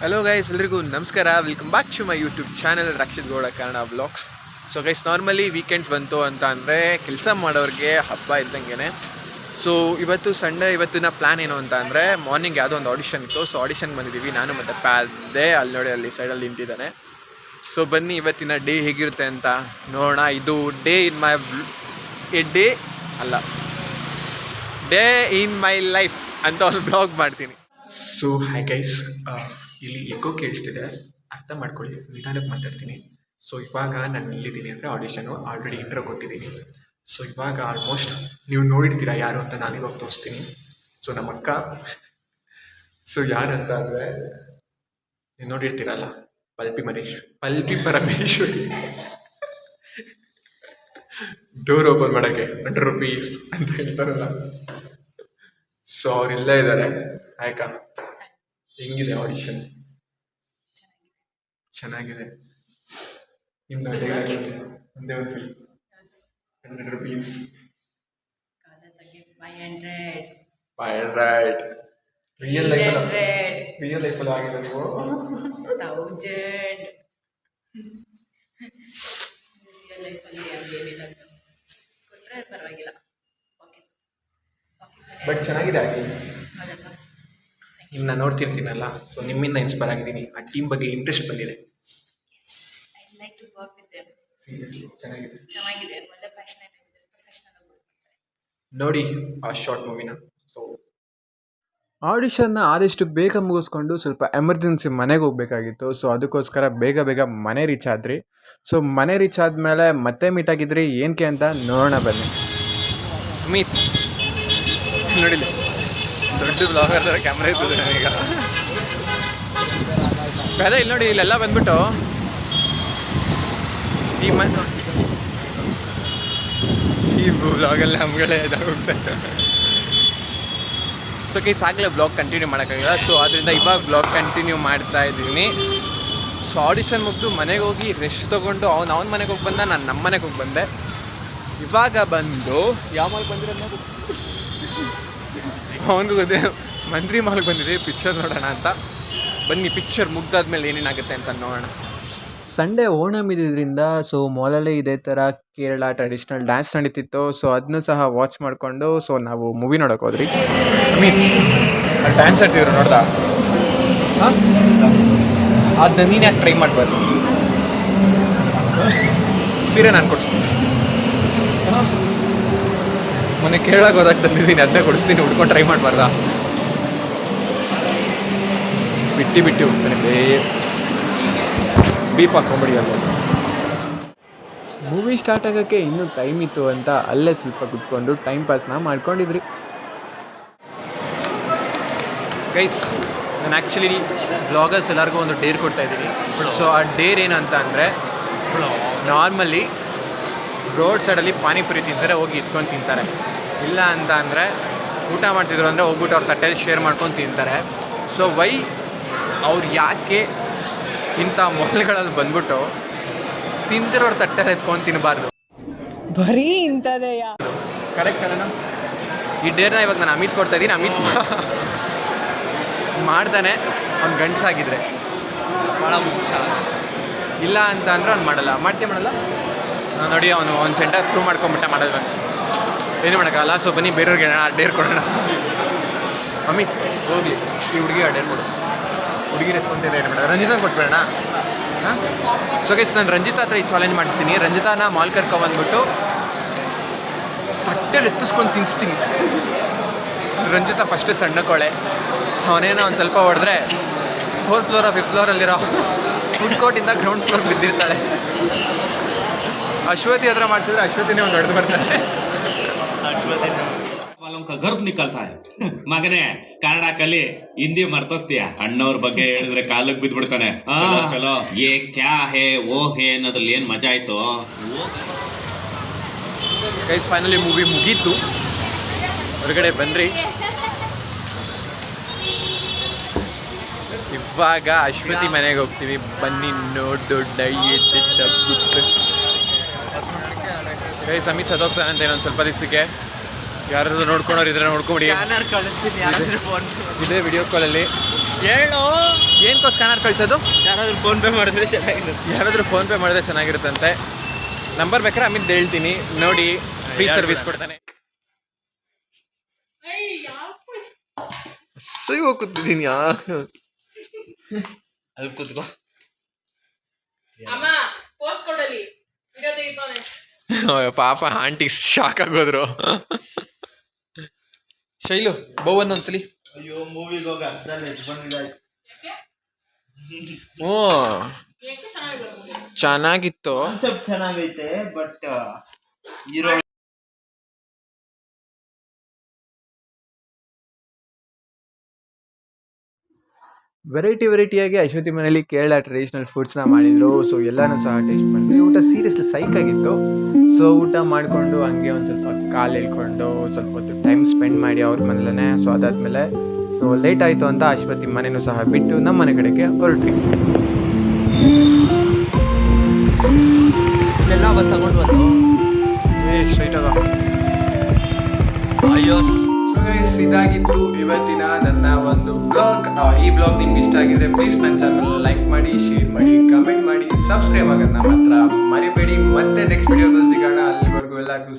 Hello guys, ಎಲ್ರಿಗೂ ನಮಸ್ಕಾರ. Welcome back to my YouTube channel Rakshit Gowda Kannada vlogs. So guys, normally weekends ಬಂತು ಅಂತ ಅಂದರೆ ಕೆಲಸ ಮಾಡೋರಿಗೆ ಹಬ್ಬ ಇದ್ದಂಗೆ. ಸೊ ಇವತ್ತು ಸಂಡೇ, ಇವತ್ತಿನ ಪ್ಲ್ಯಾನ್ ಏನು ಅಂತ ಅಂದರೆ ಮಾರ್ನಿಂಗ್ ಯಾವುದೋ ಒಂದು ಆಡಿಷನ್ ಇತ್ತು. ಸೊ ಆಡಿಷನ್ಗೆ ಬಂದಿದ್ದೀವಿ ನಾನು ಮತ್ತು ಪ್ಯಾದೆ. ಅಲ್ಲಿ ನೋಡಿ, ಅಲ್ಲಿ ಸೈಡಲ್ಲಿ ನಿಂತಿದ್ದಾನೆ. ಸೊ ಬನ್ನಿ ಇವತ್ತಿನ ಡೇ ಹೇಗಿರುತ್ತೆ ಅಂತ ನೋಡೋಣ. ಇದು day in my day in my life ಅಂತ ಒಂದು ಬ್ಲಾಗ್ ಮಾಡ್ತೀನಿ. ಸೊ ಹೈ ಗೈಸ್, ಇಲ್ಲಿ ಎಕೋ ಕೇಳಿಸ್ತಿದೆ, ಅರ್ಥ ಮಾಡ್ಕೊಳ್ಳಿ, ನಿಧಾನಕ್ಕೆ ಮಾತಾಡ್ತೀನಿ. ಸೊ ಇವಾಗ ನಾನು ಎಲ್ಲಿದ್ದೀನಿ ಅಂದರೆ ಆಡಿಷನು ಆಲ್ರೆಡಿ ಇಂಟ್ರೋ ಕೊಟ್ಟಿದ್ದೀನಿ. ಸೊ ಇವಾಗ ಆಲ್ಮೋಸ್ಟ್ ನೀವು ನೋಡಿರ್ತೀರ ಯಾರು ಅಂತ, ನಾನೀಗ ತೋರಿಸ್ತೀನಿ. ಸೊ ನಮ್ಮ ಅಕ್ಕ. ಸೊ ಯಾರಂತ ಅಂದರೆ ನೀವು ನೋಡಿರ್ತೀರಲ್ಲ, ಪಲ್ಪಿ ಪರಮೇಶ್ವರಿ. ಡೋರ್ ಓಪನ್ ಮಾಡೋಕ್ಕೆ ₹100 ಅಂತ ಹೇಳ್ತಾರಲ್ಲ. ಸೊ ಅವರೆಲ್ಲ ಇದ್ದಾರೆ. ಆಯ್ತಾ, ಹೆಂಗಿದೆ ಆಡಿಷನ್? ಚೆನ್ನಾಗಿದೆ. ನಿಮ್ದು ಒಂದೇ ಒಂದು ಸಲ ₹100. 500 ರಿಯಲ್ ಲೈಫಲ್ಲಿ ಆಗಿದೆ. ನೀವು 1000 ರಿಯಲ್ ಲೈಫಲ್ಲಿ ಏನಿಲ್ಲ ಕೊಟ್ಟರೆ ಪರವಾಗಿಲ್ಲ. ಓಕೆ ಬಟ್ ಚೆನ್ನಾಗಿದೆ ಆಗಿ. ನಿಮ್ಮನ್ನ ನೋಡ್ತಿರ್ತೀನಲ್ಲ, ಸೊ ನಿಮ್ಮಿಂದ ಇನ್ಸ್ಪೈರ್ ಆಗಿದ್ದೀನಿ. ಆ ಟೀಮ್ ಬಗ್ಗೆ ಇಂಟ್ರೆಸ್ಟ್ ಬಂದಿದೆ. I like to work with them. Seriously ಚೆನ್ನಾಗಿದೆ. ಒಳ್ಳೆ ಪ್ಯಾಷನೇಟ್ ಆಗಿದ್ದಾರೆ, ಪ್ರೊಫೆಷನಲ್ ಆಗಿ ಮಾಡ್ತಾರೆ. ನೋಡಿ ಆ ಶಾರ್ಟ್ ಮೂವಿನ. ಸೊ ಆಡಿಷನ್ನ ಆದಷ್ಟು ಬೇಗ ಮುಗಿಸ್ಕೊಂಡು ಸ್ವಲ್ಪ ಎಮರ್ಜೆನ್ಸಿ ಮನೆಗೆ ಹೋಗ್ಬೇಕಾಗಿತ್ತು. ಸೊ ಅದಕ್ಕೋಸ್ಕರ ಬೇಗ ಮನೆ ರೀಚ್ ಆದ್ರಿ. ಸೊ ಮನೆ ರೀಚ್ ಆದಮೇಲೆ ಮತ್ತೆ ಮೀಟ್ ಆಗಿದ್ರಿ. ಏನಕ್ಕೆ ಅಂತ ನೋಡೋಣ ಬನ್ನಿ. ಅಮಿತ್ ನೋಡಿಲ್ಲ, ದೊಡ್ಡ ಬ್ಲಾಗರ್ ಥರ ಕ್ಯಾಮ್ರಾ ಇರ್ತದೆ ನನಗೀಗ. ಅದೇ ಇಲ್ಲಿ ನೋಡಿ, ಇಲ್ಲೆಲ್ಲ ಬಂದ್ಬಿಟ್ಟು ಈ ಬ್ಲಾಗಲ್ಲಿ ನಮ್ಗಳೇ ಇದಾಗ್ಬಿಡ್ತಾರೆ. ಸೊ ಕೈ ಸಾಕಲೇ ಬ್ಲಾಗ್ ಕಂಟಿನ್ಯೂ ಮಾಡೋಕ್ಕಾಗಿಲ್ಲ. ಸೊ ಆದ್ದರಿಂದ ಇವಾಗ ಬ್ಲಾಗ್ ಕಂಟಿನ್ಯೂ ಮಾಡ್ತಾ ಇದ್ದೀನಿ. ಸೊ ಆಡಿಷನ್ ಮುಗಿದು ಮನೆಗೆ ಹೋಗಿ ರೆಸ್ಟ್ ತೊಗೊಂಡು ಅವನ ಮನೆಗೆ ಹೋಗಿ ಬಂದ, ನಾನು ನಮ್ಮ ಮನೆಗೆ ಹೋಗಿ ಬಂದೆ. ಇವಾಗ ಬಂದು ಯಾವ ಮಾಲ್ಗೆ ಬಂದಿರೋದು ಅವನಿಗೂ ಗೊತ್ತೇ, ಮಂತ್ರಿ ಮಾಲ್ಗೆ ಬಂದಿದ್ದೀವಿ ಪಿಕ್ಚರ್ ನೋಡೋಣ ಅಂತ. ಬನ್ನಿ, ಪಿಕ್ಚರ್ ಮುಗ್ದಾದ್ಮೇಲೆ ಏನೇನಾಗುತ್ತೆ ಅಂತ ನೋಡೋಣ. ಸಂಡೇ ಓಣಂ ಇದ್ದಿದ್ದರಿಂದ ಸೊ ಮಾಲಲ್ಲೇ ಇದೇ ಥರ ಕೇರಳ ಟ್ರೆಡಿಷ್ನಲ್ ಡ್ಯಾನ್ಸ್ ನಡೀತಿತ್ತು. ಸೊ ಅದನ್ನು ಸಹ ವಾಚ್ ಮಾಡಿಕೊಂಡು ಸೊ ನಾವು ಮೂವಿ ನೋಡೋಕೆ ಹೋದ್ರಿ. ಅಮಿತ್ ಅಲ್ಲಿ ಡ್ಯಾನ್ಸ್ ಆಡ್ತಿದ್ರು, ನೋಡ್ದಾ? ಅದನ್ನ ನೀನು ಯಾಕೆ ಟ್ರೈ ಮಾಡ್ಬಾರ್ದು? ಸೀರೆ ನಾನು ಕೊಡಿಸ್ತೀನಿ. ಮೊನ್ನೆ ಕೇರಳಕ್ಕೆ ಹೋದಾಗ ತಂದಿದ್ದೀನಿ, ಅದನ್ನೇ ಕೊಡಿಸ್ತೀನಿ. ಹುಡ್ಕೊಂಡು ಟ್ರೈ ಮಾಡಬಾರ್ದಾ? ಬಿಟ್ಟು ಹೋಗ್ತಾನೆ. ಬೀಪ್ ಹಾಕೊಂಬಿಡಿ ಅಲ್ವ. ಮೂವಿ ಸ್ಟಾರ್ಟ್ ಆಗೋಕ್ಕೆ ಇನ್ನೂ ಟೈಮ್ ಇತ್ತು ಅಂತ ಅಲ್ಲೇ ಸ್ವಲ್ಪ ಕುತ್ಕೊಂಡು ಟೈಮ್ ಪಾಸ್ನ ಮಾಡ್ಕೊಂಡಿದ್ರಿ. ಗೈಸ್, ನಾನು ಆ್ಯಕ್ಚುಲಿ ಬ್ಲಾಗರ್ಸ್ ಎಲ್ಲರಿಗೂ ಒಂದು ಡೇರ್ ಕೊಡ್ತಾಯಿದ್ದೀನಿ. ಸೊ ಆ ಡೇರ್ ಏನಂತ ಅಂದರೆ, ನಾರ್ಮಲಿ ರೋಡ್ ಸೈಡಲ್ಲಿ ಪಾನಿಪುರಿ ತಿಂತಾರೆ, ಹೋಗಿ ಇಟ್ಕೊಂಡು ತಿಂತಾರೆ. ಇಲ್ಲ ಅಂತ ಅಂದರೆ ಊಟ ಮಾಡ್ತಿದ್ರು ಅಂದರೆ ಹೋಗ್ಬಿಟ್ಟು ಅವ್ರ ತಟ್ಟೆಯಲ್ಲಿ ಶೇರ್ ಮಾಡ್ಕೊಂಡು ತಿಂತಾರೆ. ಸೊ ಅವ್ರು ಯಾಕೆ ಇಂಥ ಮೊಬೈಲ್ಗಳಲ್ಲಿ ಬಂದ್ಬಿಟ್ಟು ತಿಂತಿರೋರ ತಟ್ಟೆಲ್ಲಿ ಎತ್ಕೊಂಡು ತಿನ್ನಬಾರ್ದು? ಬರೀ ಇಂಥದೇ ಕರೆಕ್ಟ್ ಅಲ್ಲ? ಈ ಡೇರ್ನ ಇವಾಗ ನಾನು ಅಮಿತ್ ಕೊಡ್ತಾಯಿದ್ದೀನಿ. ಅಮಿತ್ ಮಾಡ್ತಾನೆ. ಅವ್ನು ಗಂಡಸಾಗಿದ್ರೆ ಭಾಳ ಮೋಕ್ಷ. ಇಲ್ಲ ಅಂತ ಅಂದರೆ ಅವ್ನು ಮಾಡಲ್ಲ. ಮಾಡಲ್ಲ ನೋಡಿ, ಅವನು ಒಂದು ಸೆಂಟರ್ ಪ್ರೂವ್ ಮಾಡ್ಕೊಂಬಿಟ್ಟ. ಮಾಡೋದು ಏನು ಮಾಡೋಕ್ಕಲ್ಲ. ಸೊ ಬನ್ನಿ, ಬೇರೆಯವ್ರಿಗೆ ಆ ಡೇರ್ ಕೊಡೋಣ. ಅಮಿತ್ ಹೋಗಲಿ, ಈ ಹುಡುಗಿ ಆ ಡೇರ್ ಕೊಡು. ಹುಡುಗಿ ಎತ್ಕೊಂತಿದ್ದೆ ಏನು ಮಾಡೋದು? ರಂಜಿತಾ ಕೊಟ್ಬಿಡೋಣ. ಹಾಂ, ಸೊ ಗೈಸ್, ನಾನು ರಂಜಿತಾ ಹತ್ರ ಈ ಚಾಲೆಂಜ್ ಮಾಡಿಸ್ತೀನಿ. ರಂಜಿತಾನ ಮಾಲ್ ಕರ್ಕೊಂಬಂದ್ಬಿಟ್ಟು ತಟ್ಟೆಲಿ ಎತ್ತಿಸ್ಕೊಂಡು ತಿನ್ನಿಸ್ತೀನಿ. ರಂಜಿತಾ ಫಸ್ಟೇ ಸಣ್ಣ ಕೋಳೆ. ಅವನೇನೋ ಒಂದು ಸ್ವಲ್ಪ ಹೊಡೆದ್ರೆ 4th ಫ್ಲೋರ್ 5th ಫ್ಲೋರಲ್ಲಿರೋ ಫುಡ್ ಕೋರ್ಟಿಂದ ಗ್ರೌಂಡ್ ಫ್ಲೋರ್ ಬಿದ್ದಿರ್ತಾಳೆ. ಅಶ್ವತಿ ಹತ್ರ ಮಾಡಿಸಿದ್ರೆ ಅಶ್ವತಿನೇ ಒಂದು ಹೊಡೆದು ಬರ್ತಾಳೆ. ಗರ್ಭ ನಿಕಲ್ತಾ ಮಗನೇ, ಕನ್ನಡ ಕಲಿ, ಹಿಂದಿ ಮರ್ತೋಗ್ತೀಯ. ಅಣ್ಣವ್ರ ಬಗ್ಗೆ ಹೇಳಿದ್ರೆ ಕಾಲಕ್ಕೆ ಬಿದ್ಬಿಡ್ತಾನೆ. ಚಲೋ ಏ ಕ್ಯಾ ಹೇ ಓ ಹೇ ಅನ್ನೋದ್ರಲ್ಲಿ ಏನ್ ಮಜಾ ಆಯ್ತು. ಗೈಸ್, ಫೈನಲಿ ಮೂವಿ ಮುಗೀತು. ಹೊರಗಡೆ ಬಂದ್ರಿ. ಇವಾಗ ಅಶ್ವತಿ ಮನೆಗೆ ಹೋಗ್ತೀವಿ. ಬನ್ನಿ ನೋಡು. ಗೈಸ್, ಅಮಿತ್ ಸತ್ತೋಗ್ತಾನೆ ಅಂತ ಇನ್ನೊಂದು ಸ್ವಲ್ಪ ದಿವಸಕ್ಕೆ. ಯಾರಾದ್ರೂ ನೋಡ್ಕೊಂಡವ್ರು ಇದ್ರೆ ನೋಡ್ಕೊಂಬಿಡಿ. ಇದೇ ವಿಡಿಯೋ ಕಾಲಲ್ಲಿ ಹೇಳು. ಏನಕ್ಕೋ ಸ್ಕ್ಯಾನರ್ ಕಳಿಸೋದು? ಯಾರಾದ್ರೂ ಫೋನ್ ಪೇ ಮಾಡಿದ್ರೆ ಚೆನ್ನಾಗಿರುತ್ತೆ. ಯಾರಾದರೂ ಫೋನ್ಪೇ ಮಾಡಿದ್ರೆ ಚೆನ್ನಾಗಿರುತ್ತಂತೆ. ನಂಬರ್ ಬೇಕಾದ್ರೆ ಅಮಿತ್ ಹೇಳ್ತೀನಿ, ನೋಡಿ ಫ್ರೀ ಸರ್ವಿಸ್ ಕೊಡ್ತಾನೆ. ಸರಿ ಹೋಗಿ ಕೂತಿದ್ದೀನಿ. ಅಲ್ಲಿ ಕೂತ್ಕೋ. ಅಮ್ಮ ಪೋಸ್ಟ್ ಕೊಡಲಿ ವಿಡಿಯೋ ತೆಗಿತಾನೆ. ಪಾಪ ಆಂಟಿ ಶಾಕ್ ಆಗೋದ್ರು. ಶೈಲು ಬೋವನ್ ಒಂದ್ಸಲಿ. ಅಯ್ಯೋ ಮೂವಿಗೆ ಹೋಗಿ ಅರ್ಧ ಬಂದಿದ್ದಾಯ್ತು. ಹ್ಞೂ ಚೆನ್ನಾಗಿತ್ತು. ಕಾನ್ಸೆಪ್ಟ್ ಚೆನ್ನಾಗೈತೆ ಬಟ್ ಹೀರೋ ವೆರೈಟಿಯಾಗಿ ಅಶ್ವತಿ ಮನೇಲಿ ಕೇರಳ ಟ್ರೆಡಿಷ್ನಲ್ ಫುಡ್ಸ್ನ ಮಾಡಿದರು. ಸೊ ಎಲ್ಲನೂ ಸಹ ಟೇಸ್ಟ್ ಮಾಡಿದ್ವಿ. ಊಟ ಸೀರಿಯಸ್ಲಿ ಸೈಕಾಗಿತ್ತು. ಸೊ ಊಟ ಮಾಡಿಕೊಂಡು ಹಂಗೆ ಒಂದು ಸ್ವಲ್ಪ ಕಾಲು ಎಳ್ಕೊಂಡು ಸ್ವಲ್ಪ ಹೊತ್ತು ಟೈಮ್ ಸ್ಪೆಂಡ್ ಮಾಡಿ ಅವ್ರ ಮನೇಲೇ. ಸೊ ಅದಾದಮೇಲೆ ಲೇಟ್ ಆಯಿತು ಅಂತ ಅಶ್ವತಿ ಮನೆಯೂ ಸಹ ಬಿಟ್ಟು ನಮ್ಮ ಮನೆ ಕಡೆಗೆ ಹೊರಟ್ವಿ. ಎಲ್ಲ ಬಂದು ತಗೊಂಡು ಬಂದು ಅಯ್ಯೋ. ಸೊ ಗೈಸ್, ಇದಾಗಿತ್ತು ಇವತ್ತಿನ ನನ್ನ ಒಂದು ಬ್ಲಾಗ್. ಈ ಬ್ಲಾಗ್ ನಿಮ್ಗೆ ಇಷ್ಟ ಆಗಿದ್ರೆ ಪ್ಲೀಸ್ ನನ್ನ ಚಾನಲ್ ಲೈಕ್ ಮಾಡಿ, ಶೇರ್ ಮಾಡಿ, ಕಮೆಂಟ್ ಮಾಡಿ, ಸಬ್ಸ್ಕ್ರೈಬ್ ಆಗೋದನ್ನ ಮಾತ್ರ ಮರಿಬೇಡಿ. ಮತ್ತೆ ನೆಕ್ಸ್ಟ್ ವಿಡಿಯೋದಲ್ಲಿ ಸಿಗೋಣ. ಅಲ್ಲಿವರೆಗೂ ಎಲ್ಲರಿಗೂ